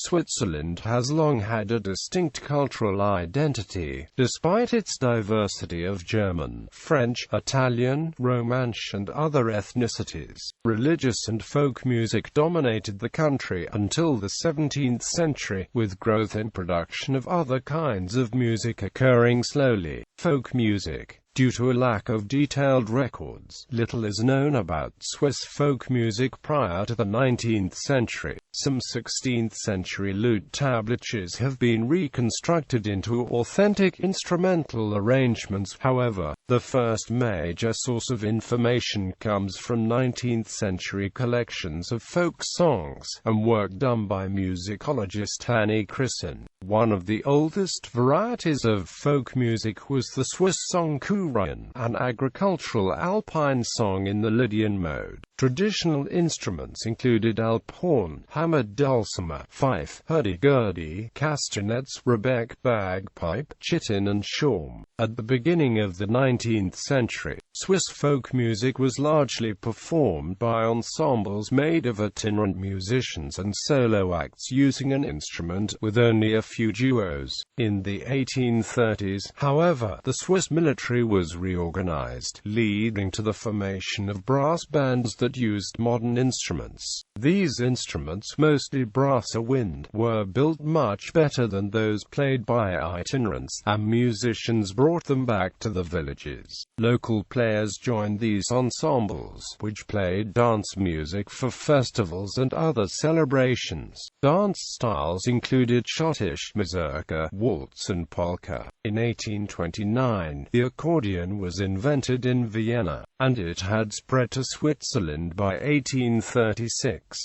Switzerland has long had a distinct cultural identity, despite its diversity of German, French, Italian, Romansh and other ethnicities. Religious and folk music dominated the country until the 17th century, with growth and production of other kinds of music occurring slowly. Folk music. Due to a lack of detailed records, little is known about Swiss folk music prior to the 19th century. Some 16th-century lute tablatures have been reconstructed into authentic instrumental arrangements. However, the first major source of information comes from 19th-century collections of folk songs, and work done by musicologist Annie Crisson. One of the oldest varieties of folk music was the Swiss song Kuhrein, an agricultural alpine song in the Lydian mode. Traditional instruments included alphorn, hammered dulcimer, fife, hurdy-gurdy, castanets, rebec, bagpipe, chitin and shawm. At the beginning of the 19th century, Swiss folk music was largely performed by ensembles made of itinerant musicians and solo acts using an instrument, with only a few duos. In the 1830s, however, the Swiss military was reorganized, leading to the formation of brass bands that used modern instruments. These instruments, mostly brass or wind, were built much better than those played by itinerants, and musicians brought them back to the villages. Local players joined these ensembles, which played dance music for festivals and other celebrations. Dance styles included schottisch mazurka, waltz and polka. In 1829, the accordion was invented in Vienna, and it had spread to Switzerland by 1836.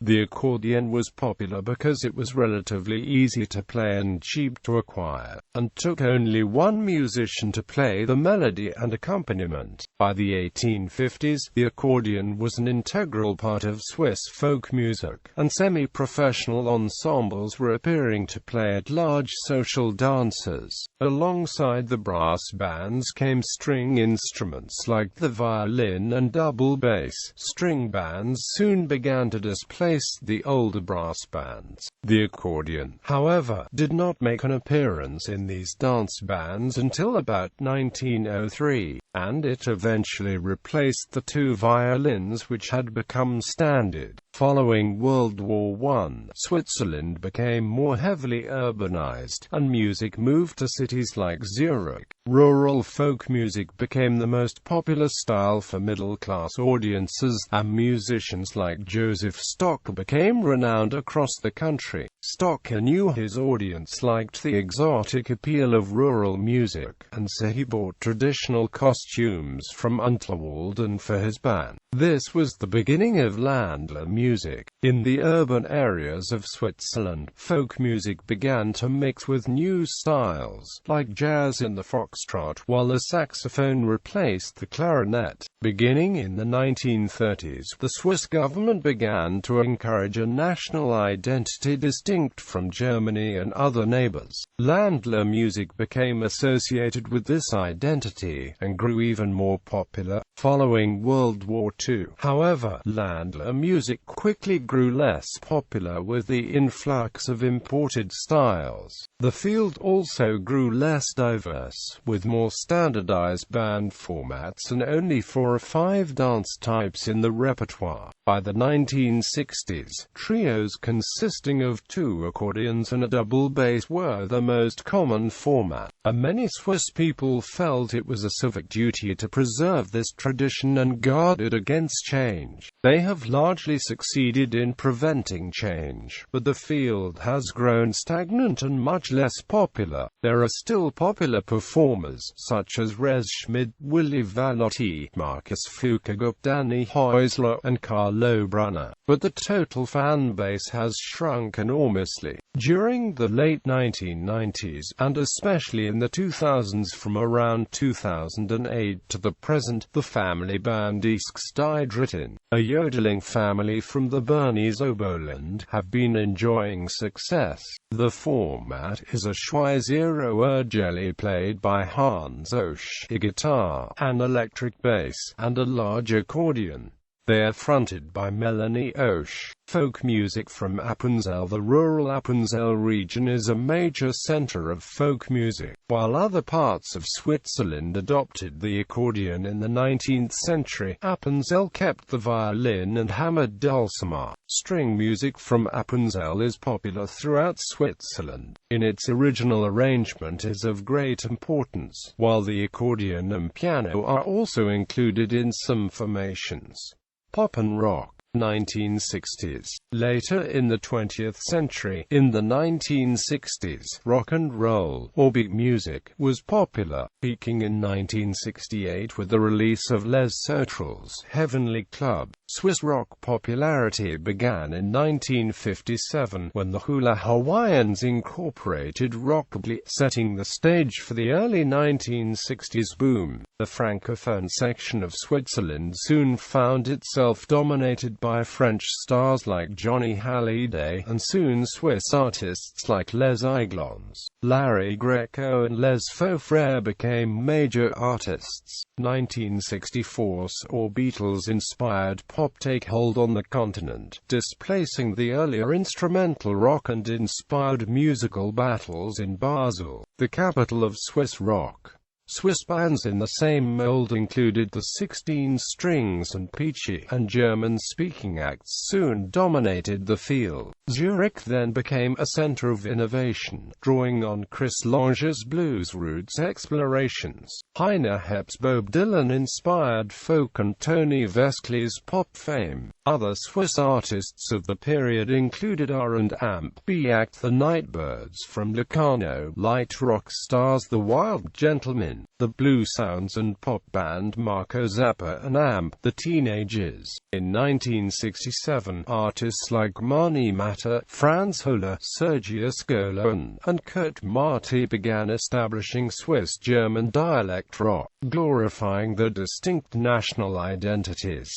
The accordion was popular because it was relatively easy to play and cheap to acquire, and took only one musician to play the melody and accompaniment. By the 1850s, the accordion was an integral part of Swiss folk music, and semi-professional ensembles were appearing to play at large social dances. Alongside the brass bands came string instruments like the violin and double bass. String bands soon began to displace the older brass bands. The accordion, however, did not make an appearance in these dance bands until about 1903, and it eventually replaced the two violins which had become standard. Following World War I, Switzerland became more heavily urbanized, and music moved to cities like Zurich. Rural folk music became the most popular style for middle-class audiences, and musicians like Joseph Stock became renowned across the country. Stock knew his audience liked the exotic appeal of rural music, and so he bought traditional costumes from Unterwalden for his band. This was the beginning of Ländler music. In the urban areas of Switzerland, folk music began to mix with new styles, like jazz and the foxtrot, while the saxophone replaced the clarinet. Beginning in the 1930s, the Swiss government began to encourage a national identity distinct from Germany and other neighbors. Ländler music became associated with this identity, and grew even more popular. Following World War II, however, Ländler music quickly grew less popular with the influx of imported styles. The field also grew less diverse, with more standardized band formats and only 4 or 5 dance types in the repertoire. By the 1960s, trios consisting of 2 accordions and a double bass were the most common format, and many Swiss people felt it was a civic duty to preserve this tradition and guard it against change. They have largely succeeded in preventing change, but the field has grown stagnant and much less popular. There are still popular performers, such as Rez Schmid, Willy Valotti, Marcus Foucault, Danny Häusler, and Carlo Brunner, but the total fan base has shrunk enormously. During the late 1990s, and especially in the 2000s, from around 2008 to the present, the family band ethnicities.Religious, a yodeling family from the Bernese Oberland, have been enjoying success. The format is a Schweizero Urgeli played by Hans Osch, a guitar, an electric bass, and a large accordion. They are fronted by Melanie Oesch. Folk music from Appenzell. The rural Appenzell region is a major center of folk music. While other parts of Switzerland adopted the accordion in the 19th century, Appenzell kept the violin and hammered dulcimer. String music from Appenzell is popular throughout Switzerland. In its original arrangement is of great importance, while the accordion and piano are also included in some formations. Pop and rock. 1960s. Later in the 20th century, in the 1960s, rock and roll, or beat music, was popular, peaking in 1968 with the release of Les Sauterelles' Heavenly Club. Swiss rock popularity began in 1957, when the Hula Hawaiians incorporated rockabilly, setting the stage for the early 1960s boom. The francophone section of Switzerland soon found itself dominated by French stars like Johnny Hallyday, and soon Swiss artists like Les Aiglons, Larry Greco and Les Faux Frères became major artists. 1964 saw Beatles-inspired pop take hold on the continent, displacing the earlier instrumental rock and inspired musical battles in Basel, the capital of Swiss rock. Swiss bands in the same mold included the 16 Strings and Peachy, and German-speaking acts soon dominated the field. Zurich then became a center of innovation, drawing on Chris Lange's blues roots explorations. Heine Hepp's Bob Dylan-inspired folk and Tony Vescli's pop fame. Other Swiss artists of the period included R&B act the Nightbirds from Locarno, light rock stars the Wild Gentlemen, the blues sounds and pop band Marco Zappa and Amp, the Teenagers. In 1967, artists like Mani Matter, Franz Holler, Sergius Golan, and Kurt Marti began establishing Swiss-German dialect rock, glorifying the distinct national identities,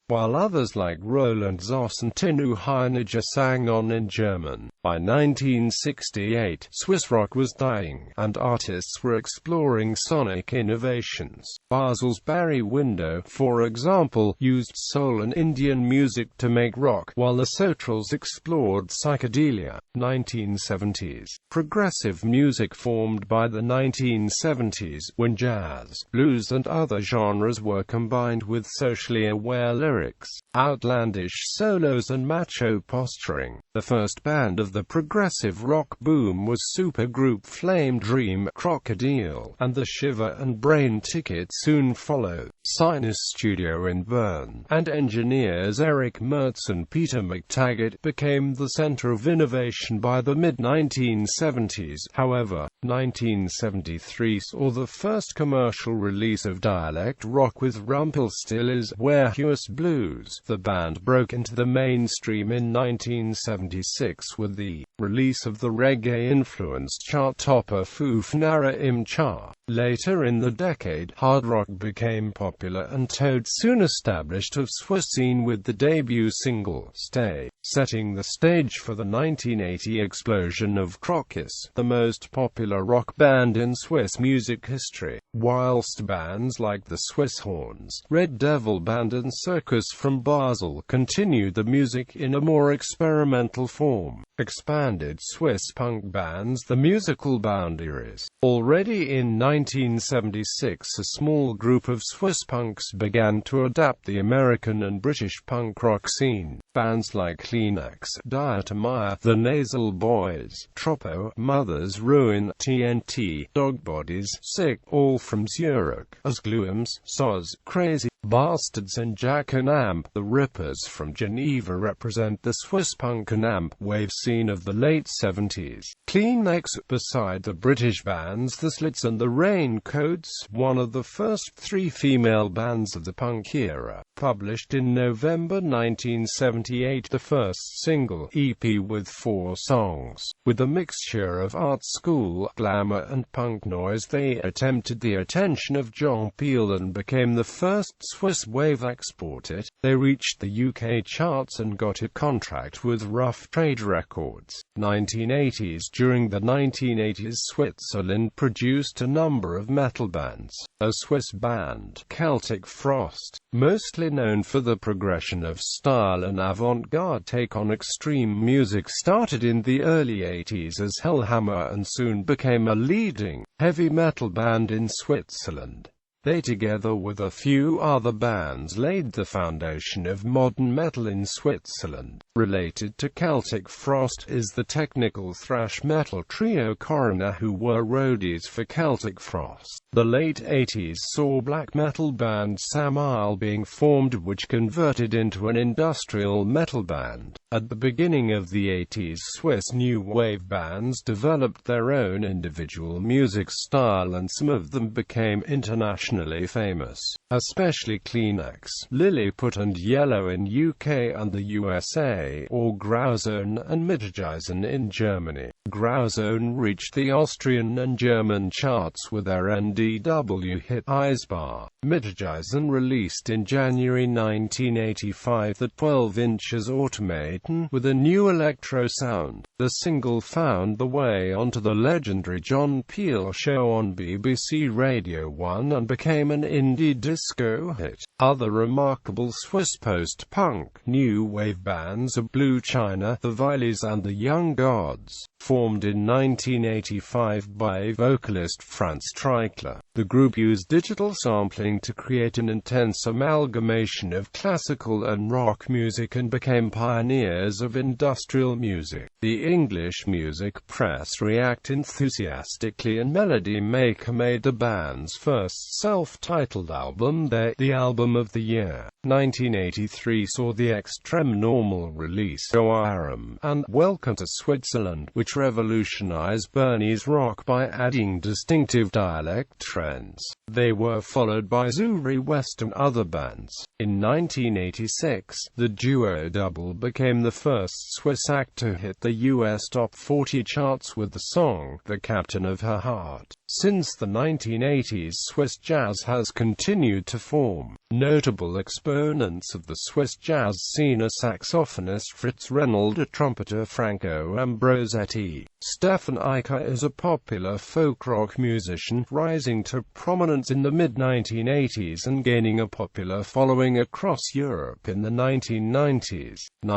while others like Roland Zoss and Tinu Heiniger sang on in German. By 1968, Swiss rock was dying, and artists were exploring sonic innovations. Basel's Barry Window, for example, used soul and Indian music to make rock, while the Sauterelles explored psychedelia. 1970s. Progressive music formed by the 1970s, when jazz, blues and other genres were combined with socially aware lyrics, outlandish solos and macho posturing. The first band of the progressive rock boom was supergroup Flame Dream, Crocodile, and the Shiver and Brain Ticket soon followed. Sinus Studio in Bern, and engineers Eric Mertz and Peter McTaggart became the center of innovation by the mid-1970s. However, 1973 saw the first commercial release of dialect rock with Rumpelstiltskin's Warehouse Blues. The band broke into the mainstream in 1976 with the release of the reggae-influenced chart-topper Fufnara im Cha. Later in the decade, hard rock became popular and Toad soon established a Swiss scene with the debut single, Stay, setting the stage for the 1980 explosion of Crocus, the most popular rock band in Swiss music history, whilst bands like the Swiss Horns, Red Devil Band and Circus from Basel continued the music in a more experimental form. Expanded Swiss punk bands the musical boundaries. Already in 1976, a small group of Swiss punks began to adapt the American and British punk rock scene. Bands like Kleenex, Diatomea, The Nasal Boys, Troppo, Mother's Ruin, TNT, Dog Bodies, Sick, all from Zurich, as Gluems, Soz, Crazy Bastards and Jack and Amp. The Rippers from Geneva represent the Swiss punk and amp wave scene of the late 70s. Kleenex, beside the British bands The Slits and the Raincoats, one of the first three female bands of the punk era, published in November 1978 the first single EP with 4 songs. With a mixture of art school, glamour and punk noise, they attempted the attention of John Peel and became the first Swiss wave export it. They reached the UK charts and got a contract with Rough Trade Records. 1980s. During the 1980s, Switzerland produced a number of metal bands. A Swiss band, Celtic Frost, mostly known for the progression of style and avant-garde take on extreme music, started in the early 80s as Hellhammer and soon became a leading heavy metal band in Switzerland. They, together with a few other bands, laid the foundation of modern metal in Switzerland. Related to Celtic Frost is the technical thrash metal trio Coroner, who were roadies for Celtic Frost. The late 80s saw black metal band Sam Isle being formed, which converted into an industrial metal band. At the beginning of the 80s, Swiss new wave bands developed their own individual music style, and some of them became internationally famous, especially Kleenex, Lilliput and Yellow in UK and the USA, or Grauzone and Midtgeisen in Germany. Grauzone reached the Austrian and German charts with their NDW hit Eisbar. Midtgeisen released in January 1985 the 12 inches Automaton with a new electro sound. The single found the way onto the legendary John Peel show on BBC Radio 1 and became an indie disco hit. Other remarkable Swiss post-punk new wave bands are Blue China, the Vileys and the Young Gods. Formed in 1985 by vocalist Franz Treichler, the group used digital sampling to create an intense amalgamation of classical and rock music and became pioneers of industrial music. The English music press reacted enthusiastically, and Melody Maker made the band's first self-titled album the album of the year. 1983 saw the Extreme Normal release O Aram and Welcome to Switzerland, which revolutionized Bernese rock by adding distinctive dialect trends. They were followed by Zuri West and other bands. In 1986, the duo Double became the first Swiss act to hit the US Top 40 charts with the song The Captain of Her Heart. Since the 1980s, Swiss jazz has continued to form. Notable exponents of the Swiss jazz scene are saxophonist Fritz Reynold, a trumpeter Franco Ambrosetti. Stefan Eicher is a popular folk rock musician, rising to prominence in the mid-1980s and gaining a popular following across Europe in the 1990s. In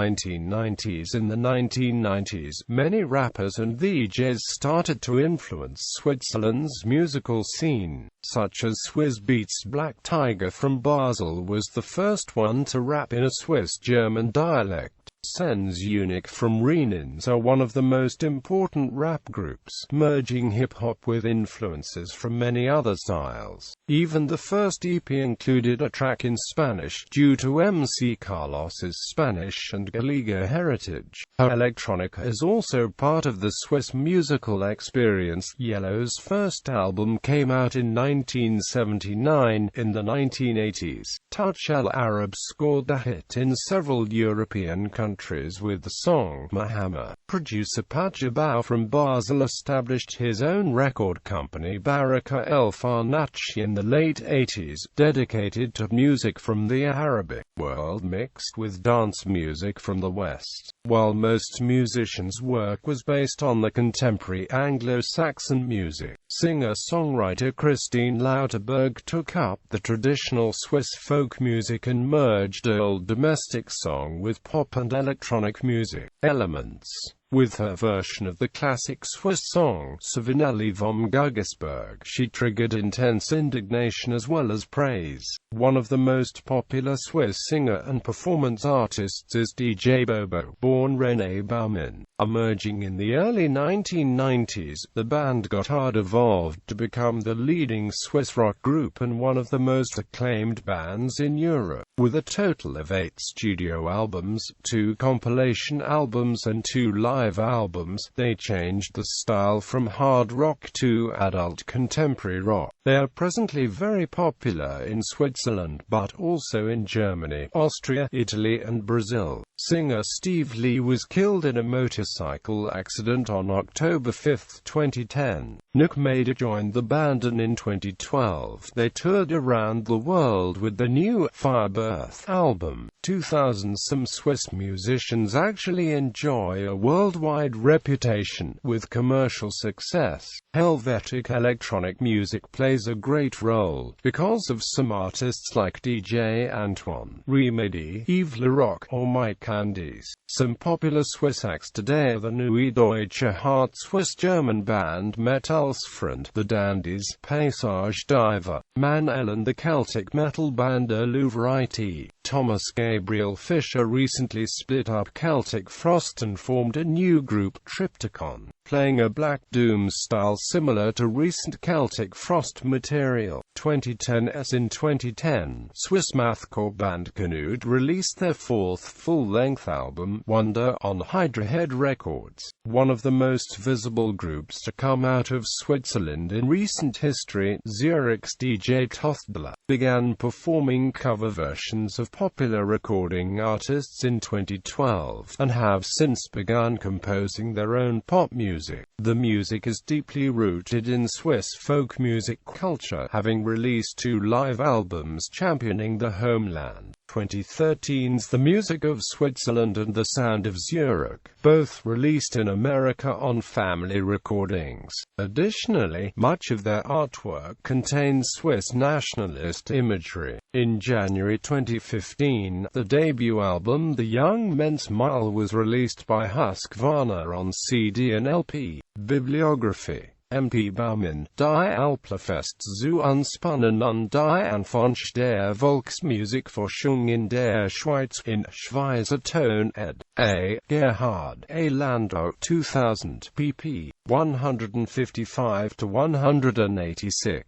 the 1990s, many rappers and DJs started to influence Switzerland's musical scene, such as Swizz Beatz. Black Tiger from Basel was the first one to rap in a Swiss-German dialect. Sens Unique from Renins are one of the most important rap groups, merging hip-hop with influences from many other styles. Even the first EP included a track in Spanish, due to MC Carlos's Spanish and Galego heritage. Electronica is also part of the Swiss musical experience. Yellow's first album came out in 1979. In the 1980s, Touch El Arab scored a hit in several European countries with the song Mahama. Producer Pajabau from Basel established his own record company Baraka El Farnachi in the late 80s, dedicated to music from the Arabic world mixed with dance music from the West. While most musicians' work was based on the contemporary Anglo-Saxon music, singer-songwriter Christine Lauterberg took up the traditional Swiss folk music and merged old domestic song with pop and electronic music elements. With her version of the classic Swiss song Savinelli vom Guggisberg, she triggered intense indignation as well as praise. One of the most popular Swiss singer and performance artists is DJ Bobo, born René Baumann. Emerging in the early 1990s, the band got hard evolved to become the leading Swiss rock group and one of the most acclaimed bands in Europe. With a total of 8 studio albums, 2 compilation albums and 2 live live albums, they changed the style from hard rock to adult contemporary rock. They are presently very popular in Switzerland, but also in Germany, Austria, Italy and Brazil. Singer Steve Lee was killed in a motorcycle accident on October 5, 2010. Nick Mader joined the band, and in 2012, they toured around the world with the new Firebirth album. 2000. Some Swiss musicians actually enjoy a worldwide reputation with commercial success. Helvetic electronic music plays a great role because of some artists like DJ Antoine, Remedy, Yves Laroque, or Mike Candies. Some popular Swiss acts today are the Neue Deutsche Hart, Swiss-German band Metallsfreund, the Dandies, Passage Diver, Man L and the Celtic metal band Louvreite. Thomas Gabriel Fischer recently split up Celtic Frost and formed a new group, Triptychon, playing a Black Doom style similar to recent Celtic Frost material. 2010. In 2010, Swiss mathcore band Canute released their fourth full-length album, Wonder, on Hydra Head Records. One of the most visible groups to come out of Switzerland in recent history, Zurich's DJ Toftler, began performing cover versions of popular recording artists in 2012, and have since begun composing their own pop music. The music is deeply rooted in Swiss folk music culture, having released 2 live albums championing the homeland. 2013's The Music of Switzerland and The Sound of Zurich, both released in America on Family Recordings. Additionally, much of their artwork contains Swiss nationalist imagery. In January 2015, the debut album The Young Men's Mile was released by Husqvarna on CD and LP. Bibliography. MP Baumann, Die Alplerfest zu Unspannen und die Anfänge der Volksmusikforschung in der Schweiz, in Schweizer Ton ed. A. Gerhard A. Landau, 2000, pp. 155–186.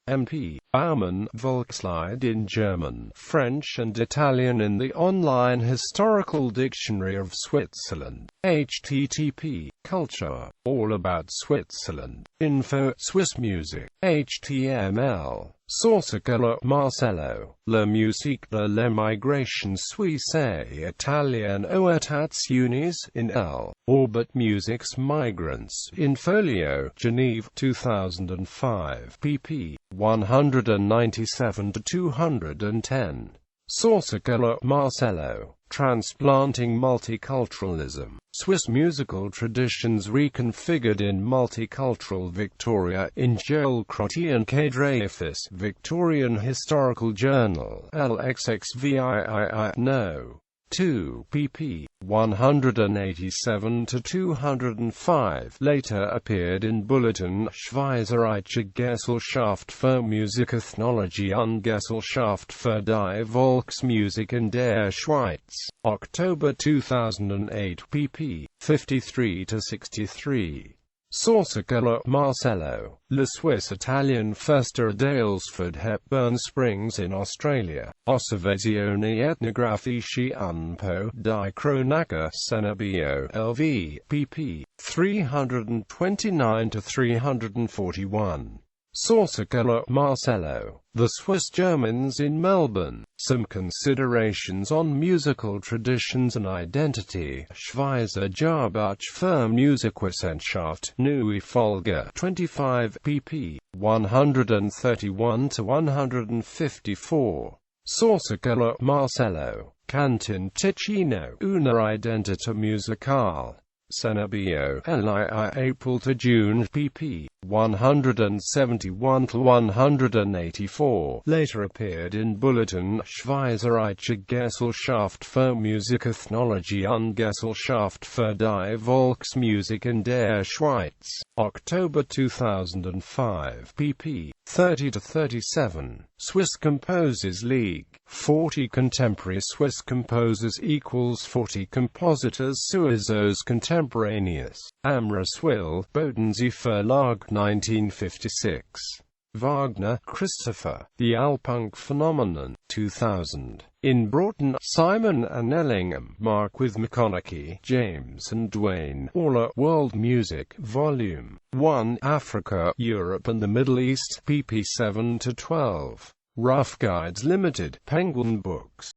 MP Baumann, Volkslied in German, French and Italian in the online Historical Dictionary of Switzerland. http Culture, all about Switzerland. Info Swiss music. HTML. Sourcecola Marcello. La musique de l'émigration suisse et italienne aux États-Unis, in L. Orbit Music's Migrants, in Folio, Geneva, 2005, pp. 197–210. Sourcecola Marcello. Transplanting Multiculturalism. Swiss musical traditions reconfigured in multicultural Victoria, in Joel Crotty and K. Dreyfus, Victorian Historical Journal, LXXVIII, No. 2, pp. 187–205, later appeared in Bulletin Schweizerische Gesellschaft für Musikethnologie und Gesellschaft für die Volksmusik in der Schweiz, October 2008, pp. 53–63. Sourcecola Marcello. Le Swiss-Italian Festa d'Aylesford Hepburn Springs in Australia. Osservazioni etnografiche un po' di cronaca Cenobio, LV, pp. 329–341. Sourcecola Marcello. The Swiss Germans in Melbourne. Some considerations on musical traditions and identity. Schweizer Jahrbuch für Musikwissenschaft, Neue Folge, 25, pp. 131–154. Sourcecola Marcello. Canton Ticino, una identità musicale. Cenobio, LII, April to June, pp. 171–184, later appeared in Bulletin Schweizerische Gesellschaft für Musikethnologie und Gesellschaft für die Volksmusik in der Schweiz, October 2005, pp. 30–37. Swiss Composers League. 40 contemporary Swiss composers equals 40 compositors Suizos contemporaneous. Amra Swill, Bodensee Verlag, 1956. Wagner, Christopher. The Alpunk Phenomenon. 2000. In Broughton, Simon and Ellingham. Marc with McConaughey, James and Duane Waller. World Music, Volume 1. Africa, Europe and the Middle East. pp. 7-12. Rough Guides Limited. Penguin Books.